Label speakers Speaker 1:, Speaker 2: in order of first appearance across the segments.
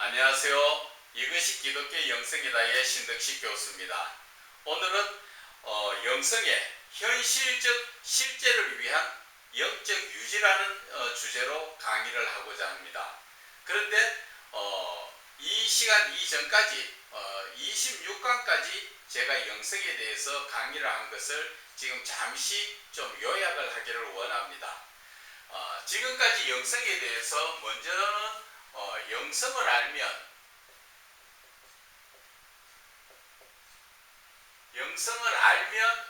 Speaker 1: 안녕하세요. 이것이 기독교 영성이다의 신덕식 교수입니다. 오늘은 영성의 현실적 실제를 위한 영적 유지라는 주제로 강의를 하고자 합니다. 그런데 이 시간 이전까지 26강까지 제가 영성에 대해서 강의를 한 것을 지금 잠시 좀 요약을 하기를 원합니다. 지금까지 영성에 대해서 먼저는 영성을 알면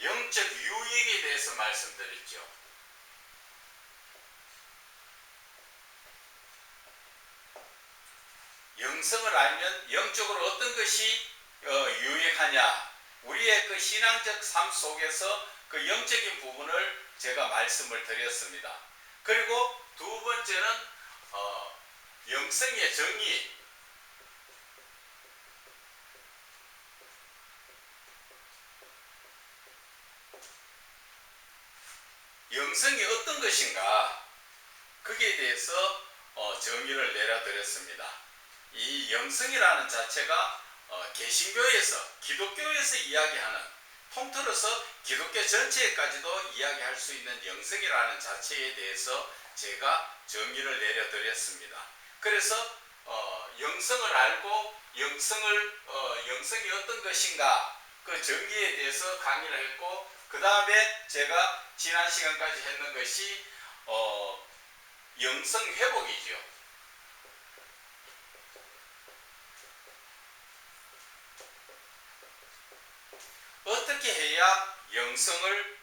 Speaker 1: 영적 유익에 대해서 말씀드렸죠. 영성을 알면 영적으로 어떤 것이 유익하냐, 우리의 그 신앙적 삶 속에서 그 영적인 부분을 제가 말씀을 드렸습니다. 그리고 두 번째는 영성의 정의, 영성이 어떤 것인가, 거기에 대해서 정의를 내려드렸습니다. 이 영성이라는 자체가 개신교에서, 기독교에서 이야기하는, 통틀어서 기독교 전체까지도 이야기할 수 있는 영성이라는 자체에 대해서 제가 정의를 내려드렸습니다. 그래서 영성을 알고 영성이 어떤 것인가, 그 정의에 대해서 강의를 했고, 그 다음에 제가 지난 시간까지 했는 것이 영성 회복이죠. 어떻게 해야 영성을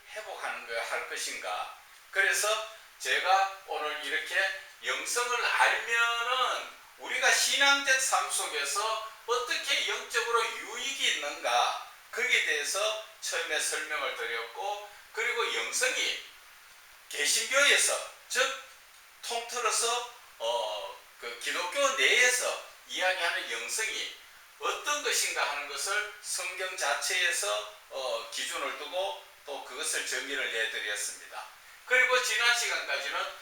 Speaker 1: 할 것인가. 그래서 제가 오늘 이렇게 영성을 알면은 우리가 신앙적 삶 속에서 어떻게 영적으로 유익이 있는가, 거기에 대해서 처음에 설명을 드렸고, 그리고 영성이 개신교에서, 즉 통틀어서 그 기독교 내에서 이야기하는 영성이 어떤 것인가 하는 것을 성경 자체에서 기준을 두고 또 그것을 정의를 내드렸습니다. 그리고 지난 시간까지는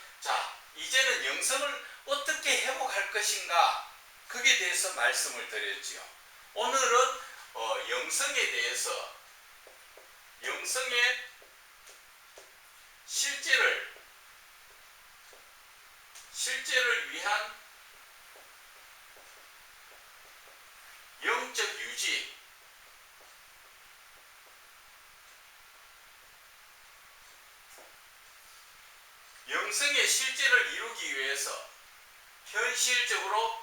Speaker 1: 이제는 영성을 어떻게 회복할 것인가, 거기에 대해서 말씀을 드렸지요. 오늘은 영성에 대해서, 영성의 실제를 위한 영적 유지, 영성의 실제를 이루기 위해서 현실적으로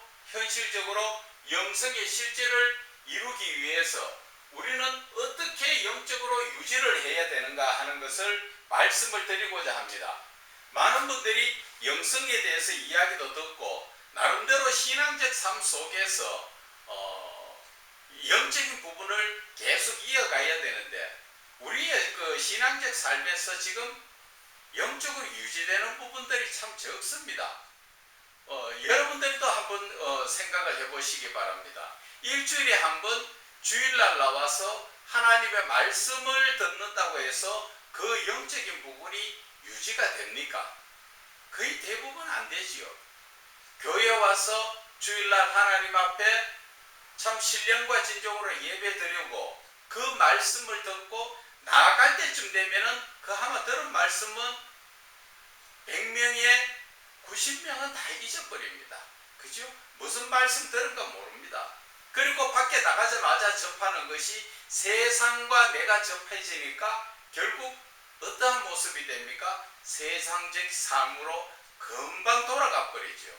Speaker 1: 영성의 실제를 이루기 위해서 우리는 어떻게 영적으로 유지를 해야 되는가 하는 것을 말씀을 드리고자 합니다. 많은 분들이 영성에 대해서 이야기도 듣고 나름대로 신앙적 삶 속에서 영적인 부분을 계속 이어가야 되는데, 우리의 그 신앙적 삶에서 지금 영적으로 유지되는 부분들이 참 적습니다. 여러분들도 한번 생각을 해보시기 바랍니다. 일주일에 한 번 주일날 나와서 하나님의 말씀을 듣는다고 해서 그 영적인 부분이 유지가 됩니까? 거의 대부분 안 되지요. 교회 와서 주일날 하나님 앞에 참 신령과 진정으로 예배 드리고 그 말씀을 듣고 나아갈 때쯤 되면은 그 하나 들은 말씀은 100명에 90명은 다 잊어버립니다. 그죠? 무슨 말씀 들은가 모릅니다. 그리고 밖에 나가자마자 접하는 것이 세상과 내가 접해지니까 결국 어떠한 모습이 됩니까? 세상적 삶으로 금방 돌아가 버리죠.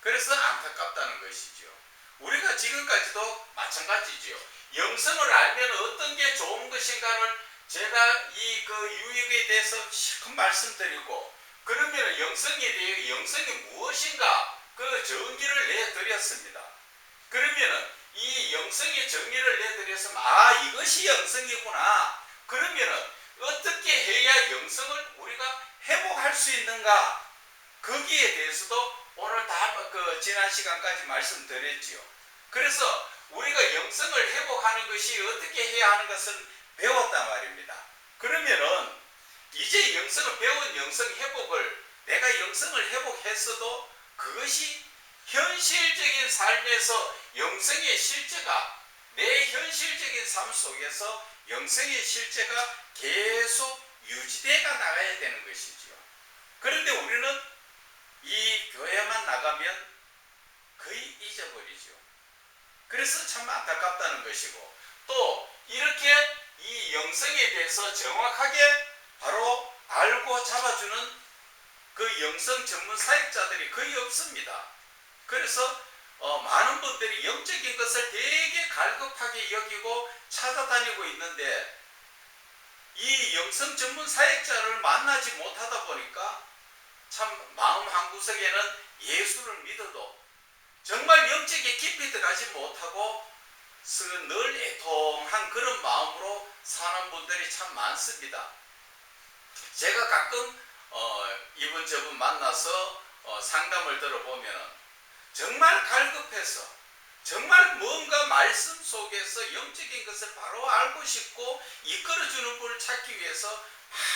Speaker 1: 그래서 안타깝다는 것이죠. 우리가 지금까지도 마찬가지지요. 영성을 알면 어떤 게 좋은 것인가를 제가 이 그 유익에 대해서 큰 말씀드리고, 그러면 영성이 무엇인가 그 정의를 내드렸습니다. 그러면은 이 영성의 정의를 내드렸으면 이것이 영성이구나. 그러면은 어떻게 해야 영성을 우리가 회복할 수 있는가, 거기에 대해서도 오늘 지난 시간까지 말씀드렸지요. 그래서 우리가 영성을 회복하는 것이 어떻게 해야 하는 것을 배웠단 말입니다. 그러면은 이제 배운 영성 회복을 내가 영성을 회복했어도 그것이 현실적인 삶에서 영성의 실제가 내 현실적인 삶 속에서 영성의 실제가 계속 유지되어 나가야 되는 것이지요. 그런데 우리는 이 교회만 나가면 거의 잊어버리죠. 그래서 참 안타깝다는 것이고, 또 이렇게 이 영성에 대해서 정확하게 바로 알고 잡아주는 그 영성 전문 사역자들이 거의 없습니다. 그래서 많은 분들이 영적인 것을 되게 갈급하게 여기고 찾아다니고 있는데, 이 영성 전문 사역자를 만나지 못하다 보니까 참 마음 한구석에는 예수를 믿어도 정말 영적인 깊이 들어가지 못하고 늘 애통한 그런 마음으로 사는 분들이 참 많습니다. 제가 가끔 이분저분 만나서 상담을 들어보면 정말 갈급해서 정말 뭔가 말씀 속에서 영적인 것을 바로 알고 싶고 이끌어주는 분을 찾기 위해서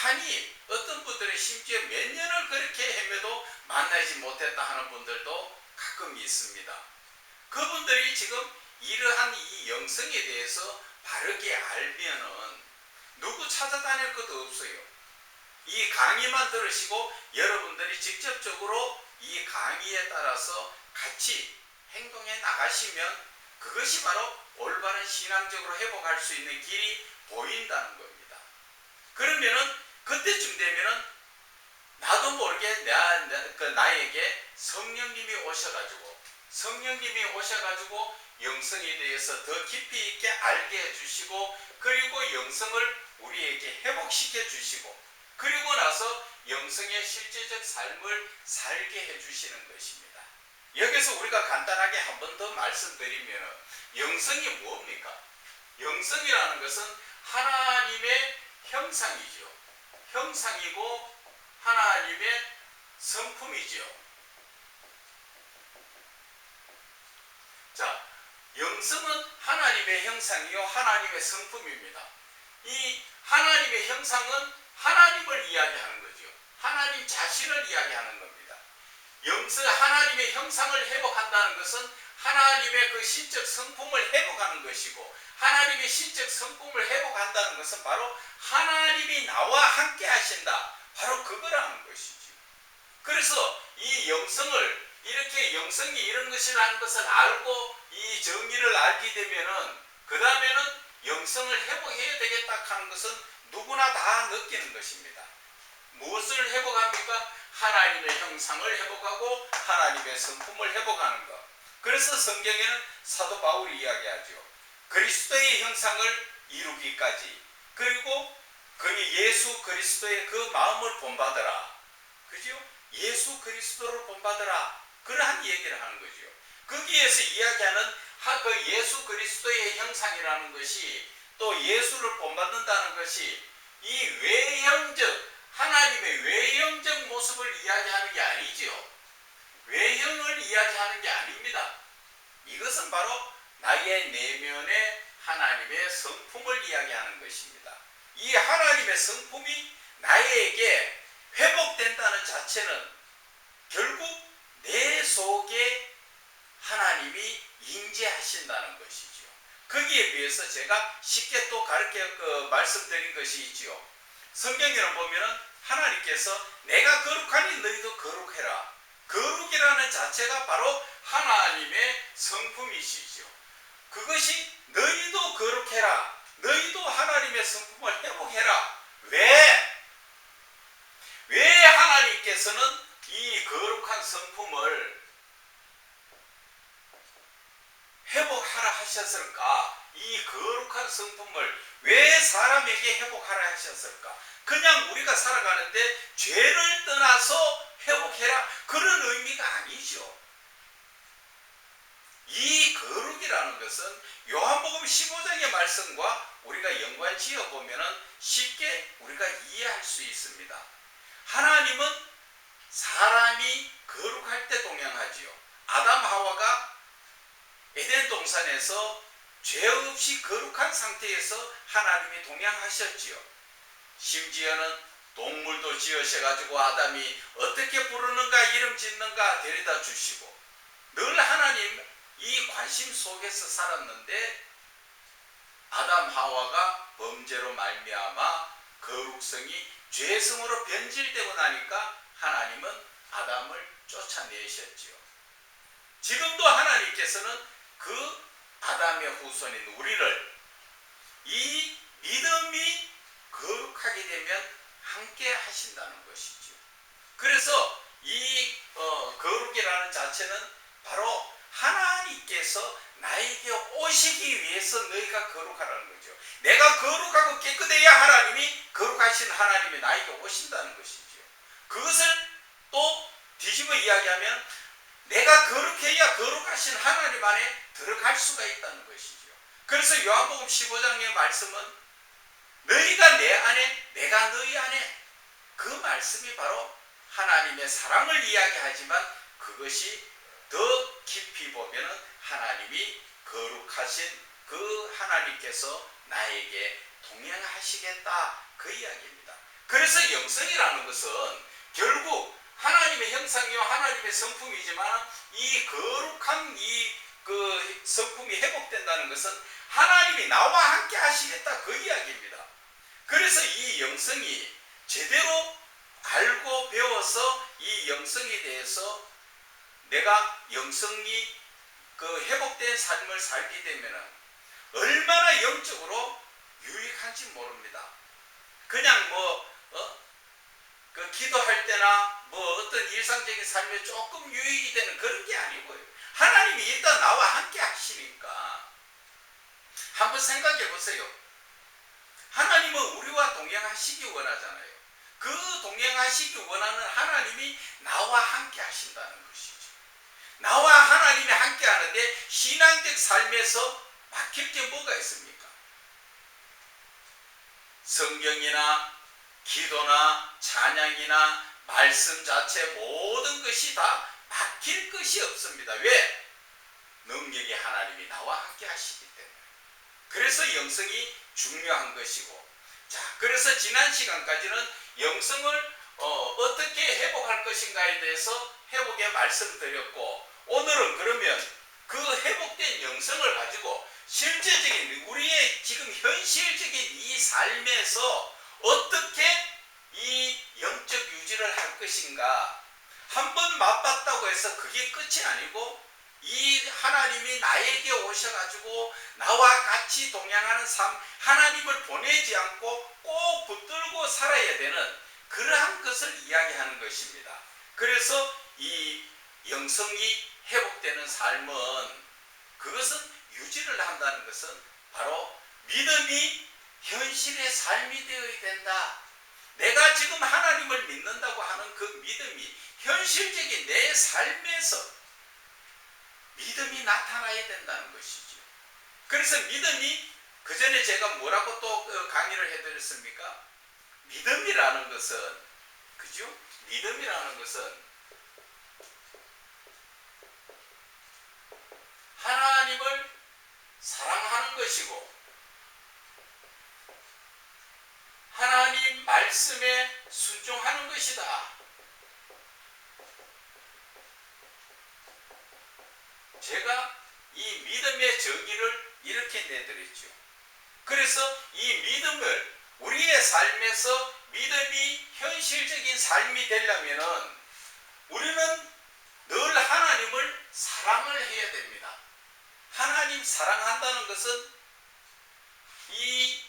Speaker 1: 많이 어떤 분들은 심지어 몇 년을 그렇게 헤매도 만나지 못했다 하는 분들도 가끔 있습니다. 그분들이 지금 이러한 이 영성에 대해서 바르게 알면은 누구 찾아다닐 것도 없어요. 이 강의만 들으시고 여러분들이 직접적으로 이 강의에 따라서 같이 행동해 나가시면 그것이 바로 올바른 신앙적으로 회복할 수 있는 길이 보인다는 겁니다. 그러면은 그때쯤 되면은 나도 모르게 나에게 성령님이 오셔가지고 영성에 대해서 더 깊이 있게 알게 해주시고, 그리고 영성을 우리에게 회복시켜 주시고, 그리고 나서 영성의 실제적 삶을 살게 해주시는 것입니다. 여기서 우리가 간단하게 한 번 더 말씀드리면 영성이 뭡니까? 영성이라는 것은 하나님의 형상이죠. 형상이고 하나님의 성품이죠. 자, 영성은 하나님의 형상이요 하나님의 성품입니다. 이 하나님의 형상은 하나님을 이야기하는 거죠. 하나님 자신을 이야기하는 겁니다. 하나님의 형상을 회복한다는 것은 하나님의 그 신적 성품을 회복하는 것이고, 하나님의 신적 성품을 회복한다는 것은 바로 하나님이 나와 함께 하신다, 바로 그거라는 것이죠. 그래서 이 영성을 이렇게 영성이 이런 것이라는 것을 알고 이 정의를 알게 되면은 그 다음에는 영성을 회복해야 되겠다 하는 것은 누구나 다 느끼는 것입니다. 무엇을 회복합니까? 하나님의 형상을 회복하고 하나님의 성품을 회복하는 것. 그래서 성경에는 사도 바울이 이야기하죠. 그리스도의 형상을 이루기까지, 그리고 예수 그리스도의 그 마음을 본받으라. 그죠? 예수 그리스도를 본받으라. 그러한 얘기를 하는 거죠. 거기에서 이야기하는 그 예수 그리스도의 형상이라는 것이, 또 예수를 본받는다는 것이 이 외형적, 하나님의 외형적 모습을 이야기하는 게 아니죠. 외형을 이야기하는 게 아닙니다. 이것은 바로 나의 내면의 하나님의 성품을 이야기하는 것입니다. 이 하나님의 성품이 나에게 회복된다는 자체는 결국 내 속에 하나님이 임재하신다는 것이죠. 거기에 비해서 제가 쉽게 또 말씀드린 것이 있죠. 성경에는 보면은 하나님께서 내가 거룩하니 너희도 거룩해라. 거룩이라는 자체가 바로 하나님의 성품이시죠. 그것이 너희도 거룩해라. 너희도 하나님의 성품을 회복해라. 왜 하나님께서는 이 거룩한 성품을 회복하라 하셨을까? 이 거룩한 성품을 왜 사람에게 회복하라 하셨을까? 그냥 우리가 살아가는데 죄를 떠나서 회복해라, 그런 의미가 아니죠. 이 거룩이라는 것은 요한복음 15장의 말씀과 우리가 연관지어 보면 쉽게 우리가 이해할 수 있습니다. 하나님은 사람이 거룩할 때 동행하지요. 아담 하와가 에덴 동산에서 죄 없이 거룩한 상태에서 하나님이 동행하셨지요. 심지어는 동물도 지으셔가지고 아담이 어떻게 부르는가 이름 짓는가 데려다 주시고 늘 하나님 이 관심 속에서 살았는데 아담 하와가 범죄로 말미암아 거룩성이 죄성으로 변질되고 나니까 하나님은 아담을 쫓아내셨지요. 지금도 하나님께서는 그 아담의 후손인 우리를 이 믿음이 거룩하게 되면 함께 하신다는 것이죠. 그래서 이 거룩이라는 자체는 바로 하나님께서 나에게 오시기 위해서 너희가 거룩하라는 거죠. 내가 거룩하고 깨끗해야 하나님이 거룩하신 하나님이 나에게 오신다는 것이죠. 그것을 또 뒤집어 이야기하면 내가 거룩해야 거룩하신 하나님 안에 들어갈 수가 있다는 것이죠. 그래서 요한복음 15장의 말씀은 너희가 내 안에 내가 너희 안에 그 말씀이 바로 하나님의 사랑을 이야기하지만 그것이 더 깊이 보면은 하나님이 거룩하신 그 하나님께서 나에게 동행하시겠다 그 이야기입니다. 그래서 영성이라는 것은 결국 하나님의 형상이요 하나님의 성품이지만 이 거룩한 그 성품이 회복된다는 것은 하나님이 나와 함께 하시겠다 그 이야기입니다. 그래서 이 영성이 제대로 알고 배워서 이 영성에 대해서 내가 영성이 그 회복된 삶을 살게 되면 얼마나 영적으로 유익한지 모릅니다. 그냥 그 기도할 때나 어떤 일상적인 삶에 조금 유익이 되는 그런 게 아니고요. 하나님이 일단 나와 함께 하시니까 한번 생각해 보세요. 하나님은 우리와 동행하시기 원하잖아요. 그 동행하시기 원하는 하나님이 나와 함께 하신다는 것이죠. 나와 하나님이 함께 하는데 신앙적 삶에서 막힐 게 뭐가 있습니까? 성경이나 기도나 찬양이나 말씀 자체 모든 것이 다 막힐 것이 없습니다. 왜? 능력의 하나님이 나와 함께 하시기 때문에. 그래서 영성이 중요한 것이고, 자, 그래서 지난 시간까지는 영성을 어떻게 회복할 것인가에 대해서 회복의 말씀드렸고, 오늘은 그러면 그 회복된 영성을 가지고 실제적인 우리의 지금 현실적인 이 삶에서 어떻게 이 영적 유지를 할 것인가. 한번 맛봤다고 해서 그게 끝이 아니고 이 하나님이 나에게 오셔가지고 나와 같이 동행하는 삶, 하나님을 보내지 않고 꼭 붙들고 살아야 되는 그러한 것을 이야기하는 것입니다. 그래서 이 영성이 회복되는 삶은 그것은 유지를 한다는 것은 바로 믿음이 현실의 삶이 되어야 된다. 내가 지금 하나님을 믿는다고 하는 그 믿음이 현실적인 내 삶에서 믿음이 나타나야 된다는 것이죠. 그래서 믿음이 그 전에 제가 뭐라고 또 강의를 해드렸습니까? 믿음이라는 것은, 그죠? 믿음이라는 것은 하나님을 사랑하는 것이고 하나님 말씀에 순종하는 것이다. 제가 이 믿음의 정의를 이렇게 내드렸죠. 그래서 이 믿음을 우리의 삶에서 믿음이 현실적인 삶이 되려면은 우리는 늘 하나님을 사랑을 해야 됩니다. 하나님 사랑한다는 것은 이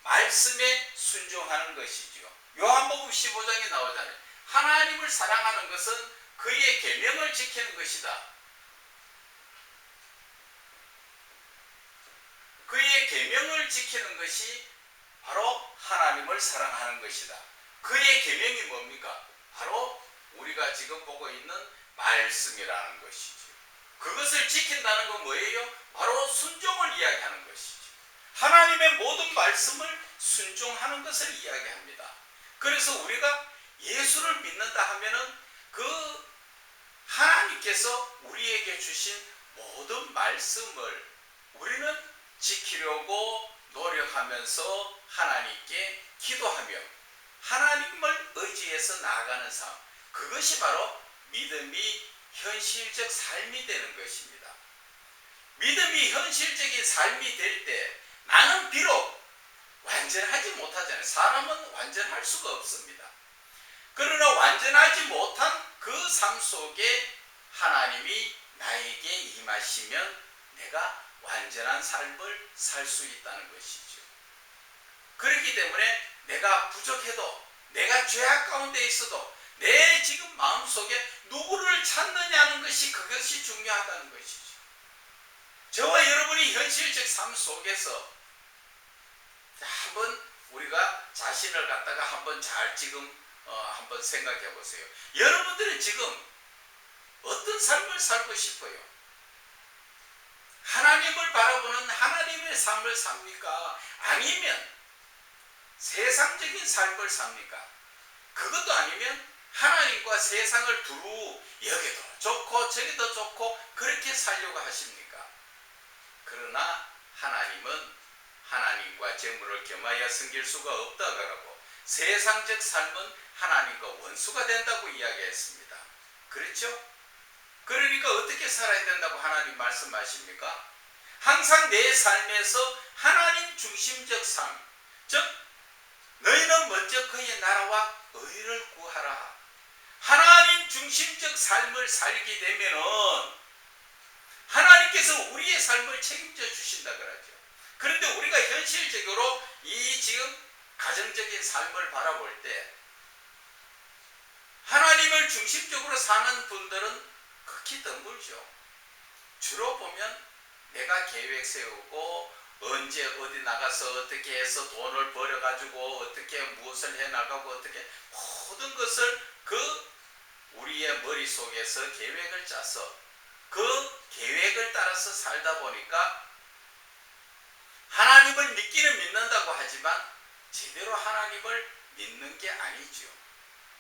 Speaker 1: 말씀에 순종하는 것이죠. 요한복음 15장에 나오잖아요. 하나님을 사랑하는 것은 그의 계명을 지키는 것이다. 그의 계명을 지키는 것이 바로 하나님을 사랑하는 것이다. 그의 계명이 뭡니까? 바로 우리가 지금 보고 있는 말씀이라는 것이죠. 그것을 지킨다는 건 뭐예요? 바로 순종을 이야기하는 것이죠. 하나님의 모든 말씀을 순종하는 것을 이야기합니다. 그래서 우리가 예수를 믿는다 하면은 그 하나님께서 우리에게 주신 모든 말씀을 우리는 지키려고 노력하면서 하나님께 기도하며 하나님을 의지해서 나아가는 삶, 그것이 바로 믿음이 현실적 삶이 되는 것입니다. 믿음이 현실적인 삶이 될 때 나는 비록 완전하지 못하잖아요. 사람은 완전할 수가 없습니다. 그러나 완전하지 못한 그 삶 속에 하나님이 나에게 임하시면 내가 완전한 삶을 살 수 있다는 것이죠. 그렇기 때문에 내가 부족해도, 내가 죄악 가운데 있어도 내 지금 마음속에 누구를 찾느냐는 것이, 그것이 중요하다는 것이죠. 저와 여러분이 현실적 삶 속에서 한번 우리가 자신을 갖다가 한번 잘 지금 한번 생각해 보세요. 여러분들은 지금 어떤 삶을 살고 싶어요? 하나님을 바라보는 하나님의 삶을 삽니까? 아니면 세상적인 삶을 삽니까? 그것도 아니면 하나님과 세상을 두루 여기도 좋고 저기도 좋고 그렇게 살려고 하십니까? 그러나 하나님은 하나님과 재물을 겸하여 섬길 수가 없다고 하고, 세상적 삶은 하나님과 원수가 된다고 이야기했습니다. 그렇죠? 그러니까 어떻게 살아야 된다고 하나님 말씀하십니까? 항상 내 삶에서 하나님 중심적 삶, 즉 너희는 먼저 그의 나라와 의를 구하라. 하나님 중심적 삶을 살게 되면은 하나님께서 우리의 삶을 책임져 주신다 그러죠. 그런데 우리가 현실적으로 이 지금 가정적인 삶을 바라볼 때 하나님을 중심적으로 사는 분들은 극히 드물죠. 주로 보면 내가 계획 세우고 언제 어디 나가서 어떻게 해서 돈을 벌어가지고 어떻게 무엇을 해나가고 어떻게 모든 것을 그 우리의 머릿속에서 계획을 짜서 그 계획을 따라서 살다 보니까 하나님을 믿기는 믿는다고 하지만 제대로 하나님을 믿는 게 아니죠.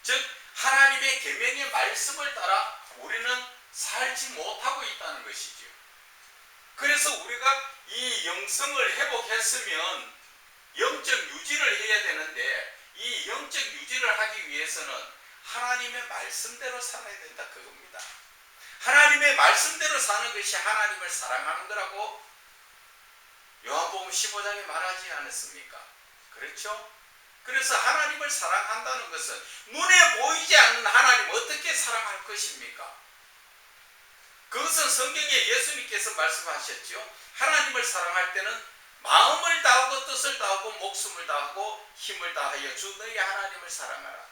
Speaker 1: 즉 하나님의 계명의 말씀을 따라 우리는 살지 못하고 있다는 것이죠. 그래서 우리가 이 영성을 회복했으면 영적 유지를 해야 되는데 이 영적 유지를 하기 위해서는 하나님의 말씀대로 살아야 된다 그겁니다. 하나님의 말씀대로 사는 것이 하나님을 사랑하는 거라고 요한복음 15장에 말하지 않았습니까? 그렇죠? 그래서 하나님을 사랑한다는 것은 눈에 보이지 않는 하나님 어떻게 사랑할 것입니까? 그것은 성경에 예수님께서 말씀하셨죠. 하나님을 사랑할 때는 마음을 다하고 뜻을 다하고 목숨을 다하고 힘을 다하여 주 너희 하나님을 사랑하라.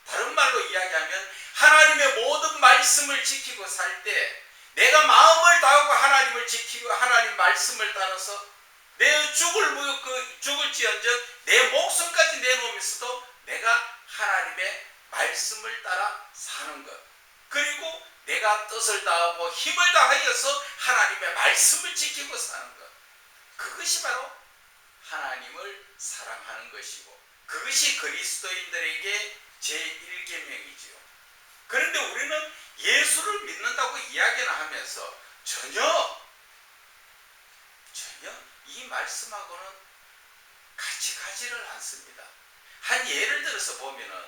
Speaker 1: 다른 말로 이야기하면 하나님의 모든 말씀을 지키고 살 때 내가 마음을 다하고 하나님을 지키고 하나님 말씀을 따라서 내 죽을지언정 내 목숨까지 내놓으면서도 내가 하나님의 말씀을 따라 사는 것, 그리고 내가 뜻을 다하고 힘을 다하여서 하나님의 말씀을 지키고 사는 것, 그것이 바로 하나님을 사랑하는 것이고 그것이 그리스도인들에게 제1계명이지요. 그런데 우리는 예수를 믿는다고 이야기는 하면서 전혀 이 말씀하고는 같이 가지를 않습니다. 한 예를 들어서 보면은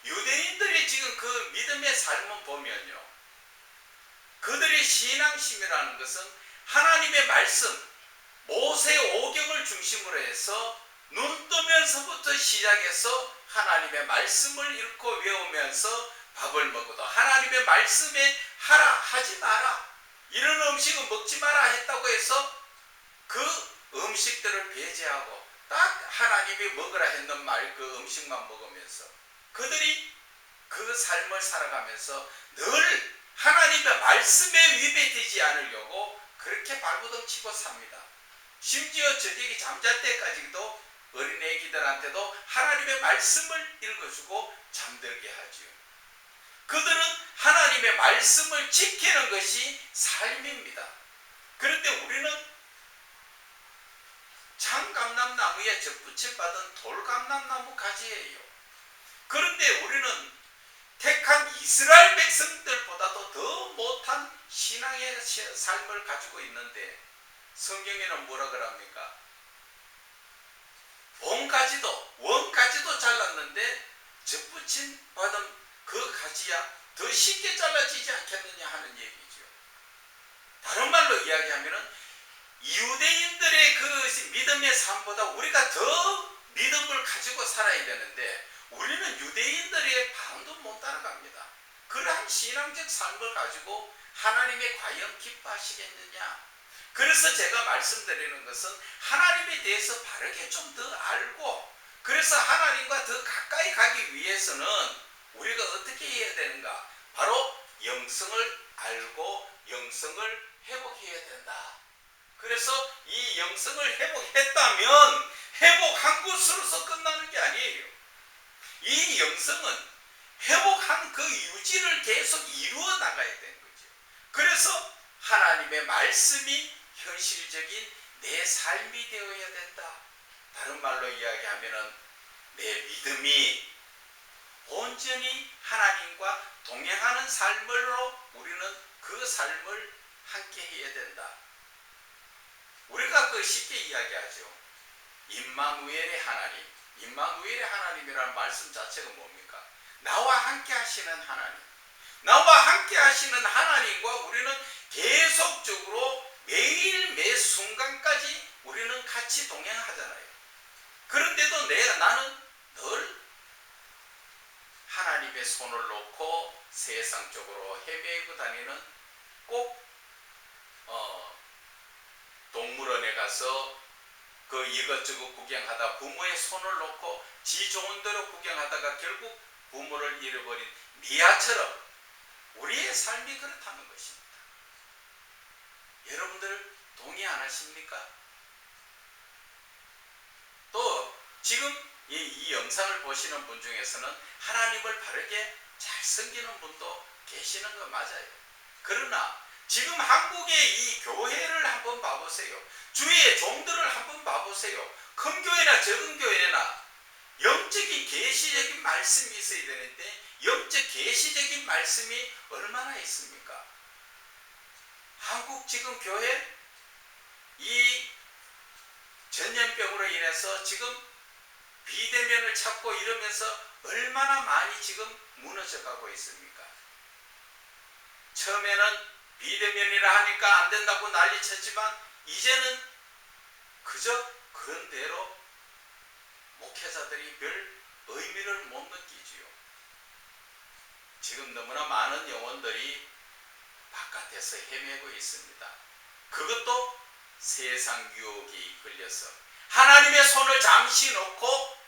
Speaker 1: 유대인들의 지금 그 믿음의 삶을 보면요, 그들의 신앙심이라는 것은 하나님의 말씀, 모세 오경을 중심으로 해서 눈 뜨면서부터 시작해서 하나님의 말씀을 읽고 외우면서 밥을 먹어도 하나님의 말씀에 하라 하지 마라, 이런 음식은 먹지 마라 했다고 해서 그 음식들을 배제하고 딱 하나님이 먹으라 했는 말 그 음식만 먹으면서 그들이 그 삶을 살아가면서 늘 하나님의 말씀에 위배되지 않으려고 그렇게 발버둥 치고 삽니다. 심지어 저녁에 잠잘 때까지도 어린애기들한테도 하나님의 말씀을 읽어주고 잠들게 하지요. 그들은 하나님의 말씀을 지키는 것이 삶입니다. 그런데 우리는 참감람나무에 접붙임받은 돌감람나무 가지예요. 그런데 우리는 택한 이스라엘 백성들보다도 더 못한 신앙의 삶을 가지고 있는데 성경에는 뭐라 그럽니까? 원가지도 잘랐는데 접붙임 받은 그 가지야 더 쉽게 잘라지지 않겠느냐 하는 얘기죠. 다른 말로 이야기하면은 유대인들의 그 믿음의 삶보다 우리가 더 믿음을 가지고 살아야 되는데 우리는 유대인들의 반도 못 따라갑니다. 그러한 신앙적 삶을 가지고 하나님이 과연 기뻐하시겠느냐. 그래서 제가 말씀드리는 것은 하나님에 대해서 바르게 좀 더 알고 그래서 하나님과 더 가까이 가기 위해서는 우리가 어떻게 해야 되는가. 바로 영성을 알고 영성을 회복해야 된다. 그래서 이 영성을 회복했다면 회복한 것으로서 끝나는 게 아니에요. 이 영성은 회복한 그 유지를 계속 이루어 나가야 되는 거죠. 그래서 하나님의 말씀이 현실적인 내 삶이 되어야 된다. 다른 말로 이야기하면은 내 믿음이 온전히 하나님과 동행하는 삶으로 우리는 그 삶을 함께 해야 된다. 우리가 그 쉽게 이야기하죠. 임마누엘의 하나님. 임마누엘의 하나님이라는 말씀 자체가 뭡니까? 나와 함께 하시는 하나님. 나와 함께 하시는 하나님과 우리는 계속적으로 매일 매 순간까지 우리는 같이 동행하잖아요. 그런데도 나는 늘 하나님의 손을 놓고 세상 쪽으로 헤매고 다니는 꼭 동물원에 가서 그 이것저것 구경하다 부모의 손을 놓고 지 좋은 대로 구경하다가 결국 부모를 잃어버린 미아처럼 우리의 삶이 그렇다는 것입니다. 여러분들 동의 안 하십니까? 또 지금 이 영상을 보시는 분 중에서는 하나님을 바르게 잘 섬기는 분도 계시는 거 맞아요. 그러나 지금 한국의 이 교회를 한번 봐보세요. 주위의 종들을 한번 봐보세요. 큰 교회나 적은 교회나 영적인 계시적인 말씀이 있어야 되는데 영적 계시적인 말씀이 얼마나 있습니까? 한국 지금 교회 이 전염병으로 인해서 지금 비대면을 찾고 이러면서 얼마나 많이 지금 무너져 가고 있습니까? 처음에는 비대면이라 하니까 안 된다고 난리쳤지만 이제는 그저 그런 대로 목회자들이 별 의미를 못 느끼지요. 지금 너무나 많은 영혼들이 바깥에서 헤매고 있습니다. 그것도 세상 유혹이 이끌려서 하나님의 손을 잠시 놓고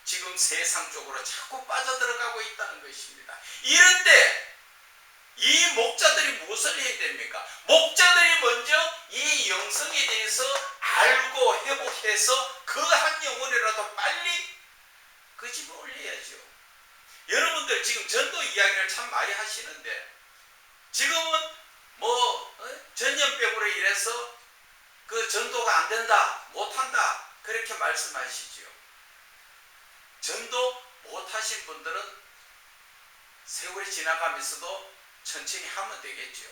Speaker 1: 지금 세상 쪽으로 자꾸 빠져들어가고 있다는 것입니다. 이럴 때 이 목자들이 무엇을 해야 됩니까? 목자들이 먼저 이 영성에 대해서 알고 회복해서 그 한 영혼이라도 빨리 그 집에 올려야죠. 여러분들 지금 전도 이야기를 참 많이 하시는데 지금은 전염병으로 인해서 그 전도가 안 된다, 못한다 그렇게 말씀하시죠. 전도 못하신 분들은 세월이 지나가면서도 천천히 하면 되겠죠.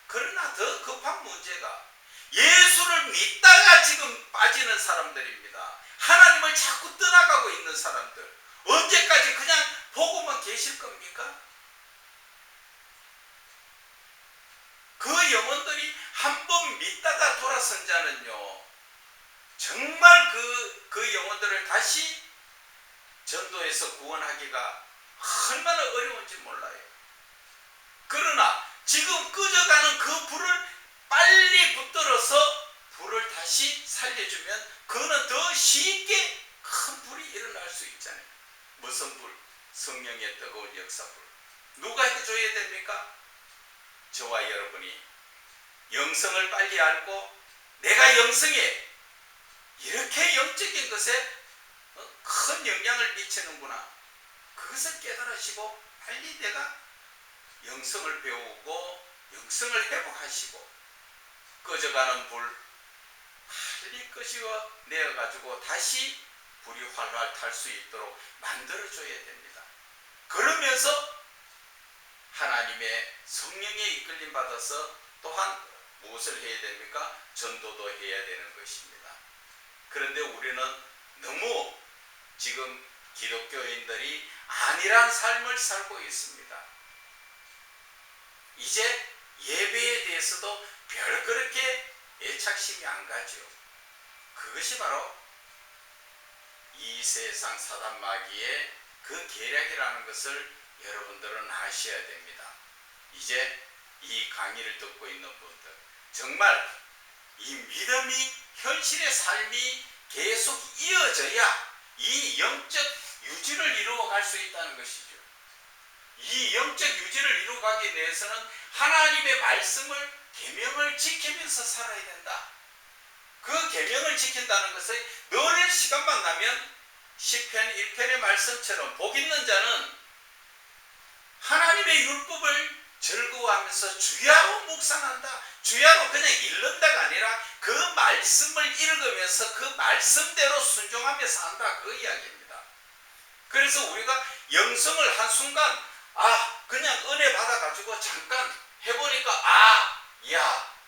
Speaker 1: 그러나 더 급한 문제가 예수를 믿다가 지금 빠지는 사람들입니다. 하나님을 자꾸 떠나가고 있는 사람들. 언제까지 그냥 보고만 계실 겁니까? 그 영혼들이 한번 믿다가 돌아선 자는요, 정말 그 영혼들을 다시 전도해서 구원하기가 얼마나 어려운지 몰라요. 그러나 지금 꺼져가는 그 불을 빨리 붙들어서 불을 다시 살려주면 그거는 더 쉽게 큰 불이 일어날 수 있잖아요. 무슨 불? 성령의 뜨거운 역사불. 누가 해줘야 됩니까? 저와 여러분이 영성을 빨리 알고 내가 영성에 이렇게 영적인 것에 큰 영향을 미치는구나. 그것을 깨달으시고 빨리 내가 영성을 배우고 영성을 회복하시고 꺼져가는 불 빨리 끄시어 내어가지고 다시 불이 활활 탈 수 있도록 만들어줘야 됩니다. 그러면서 하나님의 성령에 이끌림 받아서 또한 무엇을 해야 됩니까? 전도도 해야 되는 것입니다. 그런데 우리는 너무 지금 기독교인들이 안일한 삶을 살고 있습니다. 이제 예배에 대해서도 별 그렇게 애착심이 안 가죠. 그것이 바로 이 세상 사단 마귀의 그 계략이라는 것을 여러분들은 아셔야 됩니다. 이제 이 강의를 듣고 있는 분들, 정말 이 믿음이 현실의 삶이 계속 이어져야 이 영적 유지를 이루어갈 수 있다는 것이죠. 이 영적 유지를 이루어가기 위해서는 하나님의 말씀을 계명을 지키면서 살아야 된다. 그 계명을 지킨다는 것은 늘 시간만 나면 시편 1편의 말씀처럼 복 있는 자는 하나님의 율법을 즐거워하면서 주야로 묵상한다. 주야로 그냥 읽는다가 아니라 그 말씀을 읽으면서 그 말씀대로 순종하며 산다. 그 이야기입니다. 그래서 우리가 영성을 한순간 그냥 은혜 받아가지고 잠깐 해보니까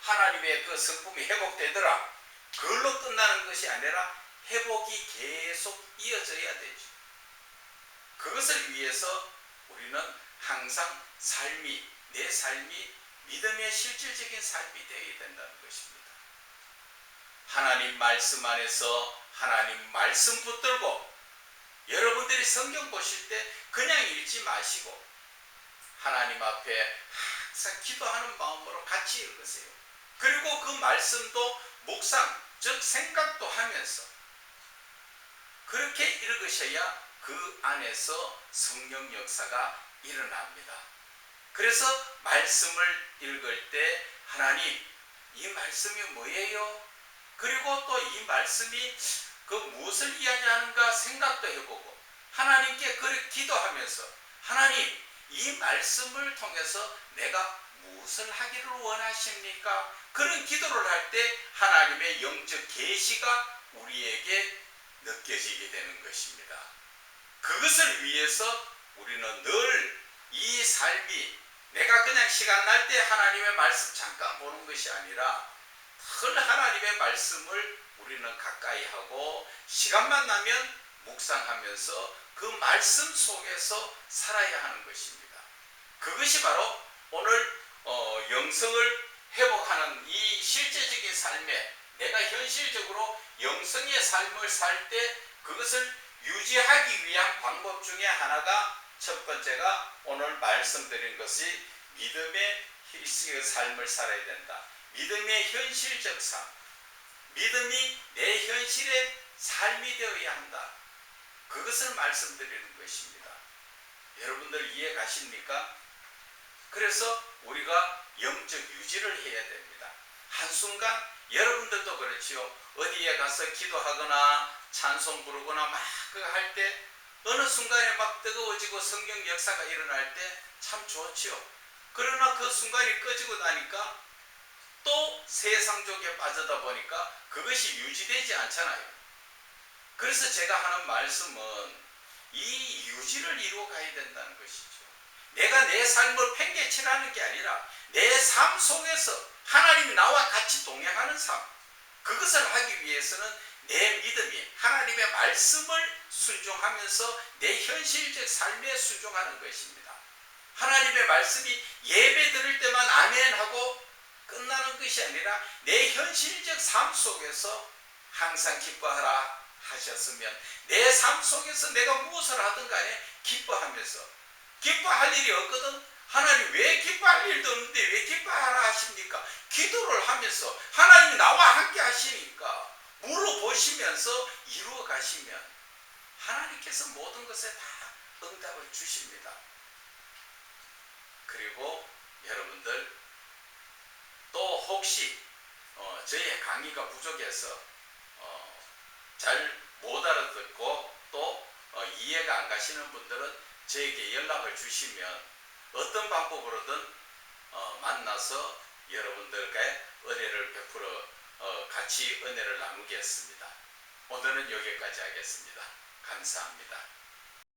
Speaker 1: 하나님의 그 성품이 회복되더라. 그걸로 끝나는 것이 아니라 회복이 계속 이어져야 되죠. 그것을 위해서 우리는 항상 내 삶이 믿음의 실질적인 삶이 되어야 된다는 것입니다. 하나님 말씀 안에서 하나님 말씀 붙들고 여러분들이 성경 보실 때 그냥 읽지 마시고 하나님 앞에 항상 기도하는 마음으로 같이 읽으세요. 그리고 그 말씀도 묵상, 즉 생각도 하면서 그렇게 읽으셔야 그 안에서 성령 역사가 일어납니다. 그래서 말씀을 읽을 때 하나님, 이 말씀이 뭐예요? 그리고 또 이 말씀이 그 무엇을 이야기하는가 생각도 해보고 하나님께 그렇게 기도하면서 하나님, 이 말씀을 통해서 내가 무엇을 하기를 원하십니까? 그런 기도를 할 때 하나님의 영적 계시가 우리에게 느껴지게 되는 것입니다. 그것을 위해서 우리는 늘 이 삶이 내가 그냥 시간 날 때 하나님의 말씀 잠깐 보는 것이 아니라 늘 하나님의 말씀을 우리는 가까이 하고 시간만 나면 묵상하면서 그 말씀 속에서 살아야 하는 것입니다. 그것이 바로 오늘 영성을 회복하는 이 실제적인 삶에 내가 현실적으로 영성의 삶을 살 때 그것을 유지하기 위한 방법 중에 하나가 첫 번째가 오늘 말씀드린 것이 믿음의 삶을 살아야 된다. 믿음의 현실적 삶. 믿음이 내 현실의 삶이 되어야 한다. 그것을 말씀드리는 것입니다. 여러분들 이해 가십니까? 그래서 우리가 영적 유지를 해야 됩니다. 한순간 여러분들도 그렇지요. 어디에 가서 기도하거나 찬송 부르거나 막 그거 할 때 어느 순간에 막 뜨거워지고 성경 역사가 일어날 때 참 좋지요. 그러나 그 순간이 꺼지고 나니까 또 세상 쪽에 빠져다 보니까 그것이 유지되지 않잖아요. 그래서 제가 하는 말씀은 이 유지를 이루어 가야 된다는 것이죠. 내가 내 삶을 팽개치라는 게 아니라 내 삶 속에서 하나님이 나와 같이 동행하는 삶, 그것을 하기 위해서는 내 믿음이 하나님의 말씀을 순종하면서 내 현실적 삶에 순종하는 것입니다. 하나님의 말씀이 예배 드릴 때만 아멘하고 끝나는 것이 아니라 내 현실적 삶 속에서 항상 기뻐하라 하셨으면 내 삶 속에서 내가 무엇을 하든 간에 기뻐하면서, 기뻐할 일이 없거든. 하나님 왜 기뻐할 일도 없는데 왜 기뻐하라 하십니까? 기도를 하면서 하나님이 나와 함께 하시니까 물어보시면서 이루어 가시면 하나님께서 모든 것에 다 응답을 주십니다. 그리고 여러분들 또 혹시 저의 강의가 부족해서 잘 못 알아듣고 또 이해가 안 가시는 분들은 저에게 연락을 주시면 어떤 방법으로든 만나서 여러분들께 은혜를 베풀어 같이 은혜를 나누겠습니다. 오늘은 여기까지 하겠습니다. 감사합니다.